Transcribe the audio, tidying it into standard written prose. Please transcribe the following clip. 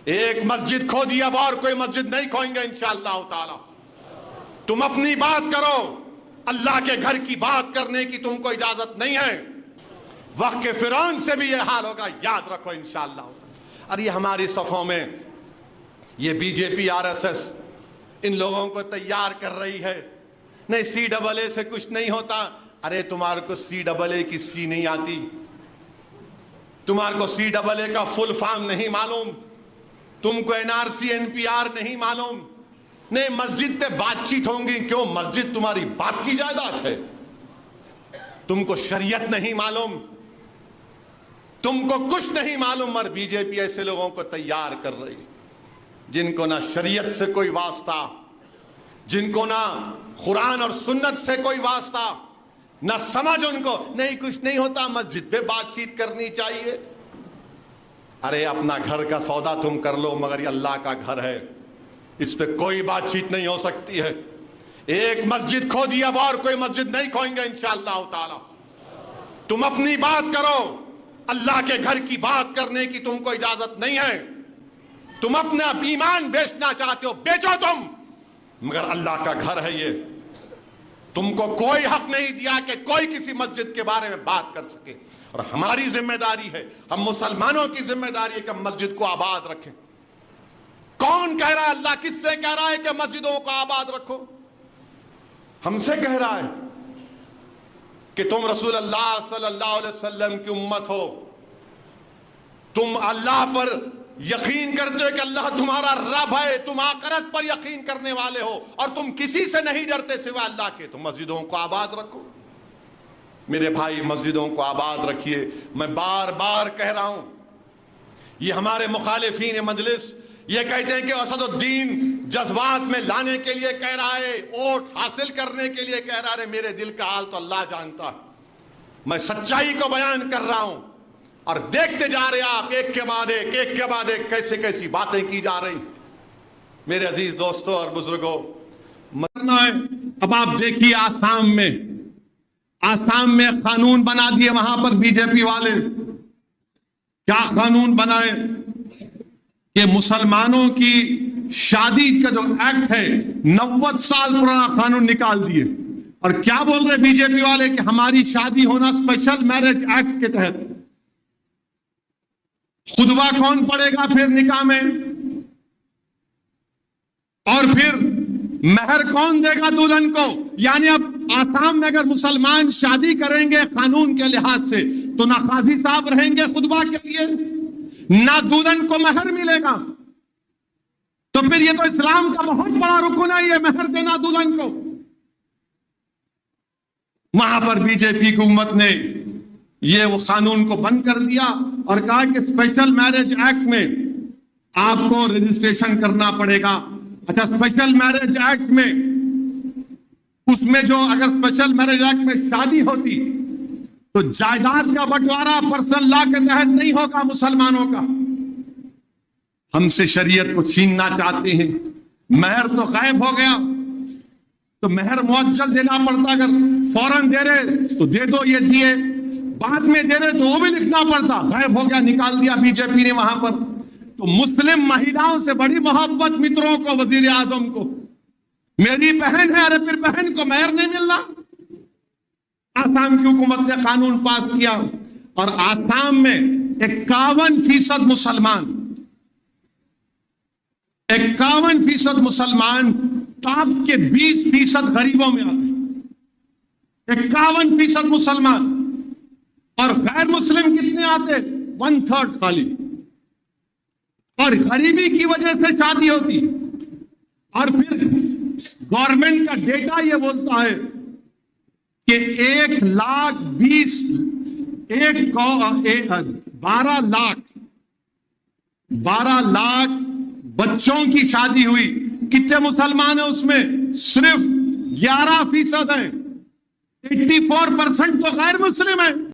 ایک مسجد کھو دی، اب اور کوئی مسجد نہیں کھوئیں گے انشاءاللہ تعالی۔ تم اپنی بات کرو، اللہ کے گھر کی بات کرنے کی تم کو اجازت نہیں ہے۔ وقت کے فرعون سے بھی یہ حال ہوگا، یاد رکھو انشاءاللہ۔ اور یہ ہماری صفوں میں یہ B J P R S S ان لوگوں کو تیار کر رہی ہے، نہیں سی ڈبل اے سے کچھ نہیں ہوتا۔ ارے تمہارے کو سی ڈبل اے کی سی نہیں آتی، تمہارے کو سی ڈبل اے کا فل فارم نہیں معلوم، تم کو N R C N P R نہیں معلوم، نہیں مسجد پہ بات چیت ہوں گی، کیوں؟ مسجد تمہاری باپ کی جائیداد ہے۔ تم کو شریعت نہیں معلوم، تم کو کچھ نہیں معلوم، اور بی جے پی ایسے لوگوں کو تیار کر رہی جن کو نہ شریعت سے کوئی واسطہ، جن کو نہ قرآن اور سنت سے کوئی واسطہ، نہ سمجھ ان کو، نہیں کچھ نہیں ہوتا، مسجد پہ بات چیت کرنی چاہیے۔ ارے اپنا گھر کا سودا تم کر لو، مگر یہ اللہ کا گھر ہے، اس پہ کوئی بات چیت نہیں ہو سکتی ہے۔ ایک مسجد کھو دی، اب اور کوئی مسجد نہیں کھوئیں گے انشاءاللہ تعالی۔ تم اپنی بات کرو، اللہ کے گھر کی بات کرنے کی تم کو اجازت نہیں ہے۔ تم اپنا ایمان بیچنا چاہتے ہو، بیچو تم، مگر اللہ کا گھر ہے یہ۔ تم کو کوئی حق نہیں دیا کہ کوئی کسی مسجد کے بارے میں بات کر سکے، اور ہماری ذمہ داری ہے، ہم مسلمانوں کی ذمہ داری ہے کہ ہم مسجد کو آباد رکھیں۔ کون کہہ رہا ہے؟ اللہ کس سے کہہ رہا ہے کہ مسجدوں کو آباد رکھو؟ ہم سے کہہ رہا ہے کہ تم رسول اللہ صلی اللہ علیہ وسلم کی امت ہو، تم اللہ پر یقین کرتے ہو کہ اللہ تمہارا رب ہے، تم آخرت پر یقین کرنے والے ہو، اور تم کسی سے نہیں ڈرتے سوا اللہ کے، تو مسجدوں کو آباد رکھو۔ میرے بھائی مسجدوں کو آباد رکھیے۔ میں بار بار کہہ رہا ہوں، یہ ہمارے مخالفین مجلس یہ کہتے ہیں کہ اسد الدین جذبات میں لانے کے لیے کہہ رہا ہے، ووٹ حاصل کرنے کے لیے کہہ رہا ہے۔ میرے دل کا حال تو اللہ جانتا ہے، میں سچائی کو بیان کر رہا ہوں، اور دیکھتے جا رہے آپ ایک کے بعد ایک کیسے کیسی باتیں کی جا رہی۔ میرے عزیز دوستوں اور بزرگوں، مرنا ہے۔ اب آپ دیکھیے آسام میں قانون بنا دیے وہاں پر بی جے پی والے۔ کیا قانون بنائے کہ مسلمانوں کی شادی کا جو ایکٹ ہے 90 سال پرانا قانون نکال دیے، اور کیا بول رہے بی جے پی والے کہ ہماری شادی ہونا اسپیشل میرج ایکٹ کے تحت۔ خطبہ کون پڑھے گا پھر نکاح میں؟ اور پھر مہر کون دے گا دلہن کو؟ یعنی اب آسام میں اگر مسلمان شادی کریں گے قانون کے لحاظ سے تو نہ قاضی صاحب رہیں گے خطبہ کے لیے، نہ دلہن کو مہر ملے گا۔ تو پھر یہ تو اسلام کا بہت بڑا رکن ہے، یہ مہر دینا دلہن کو۔ وہاں پر بی جے پی حکومت نے یہ وہ قانون کو بند کر دیا اور کہا کہ اسپیشل میرج ایکٹ میں آپ کو رجسٹریشن کرنا پڑے گا۔ اچھا، اسپیشل میرج ایکٹ میں اس میں جو اگر اسپیشل میرج ایکٹ میں شادی ہوتی تو جائیداد کا بٹوارا پرسنل لا کے تحت نہیں ہوگا مسلمانوں کا۔ ہم سے شریعت کو چھیننا چاہتے ہیں۔ مہر تو غائب ہو گیا، تو مہر معجل دینا پڑتا، اگر فوراً دے رہے تو دے دو، یہ دیے، بعد میں دے رہے تو وہ بھی لکھنا پڑتا، غائب ہو گیا، نکال دیا بی جے پی نے وہاں پر۔ تو مسلم مہیلاؤں سے بڑی محبت متروں کو، وزیر اعظم کو، میری بہن ہے، ارے پھر بہن کو مہر نہیں ملنا۔ آسام کی حکومت نے قانون پاس کیا، اور آسام میں 51% مسلمان 51% مسلمان ٹاپ کے 20% غریبوں میں آتے، 51% مسلمان، اور غیر مسلم کتنے آتے؟ 1/3 خالی، اور غریبی کی وجہ سے شادی ہوتی۔ اور پھر گورنمنٹ کا ڈیٹا یہ بولتا ہے کہ 12 لاکھ بچوں کی شادی ہوئی۔ کتنے مسلمان ہیں اس میں؟ صرف 11% ہیں، 84% تو غیر مسلم ہیں۔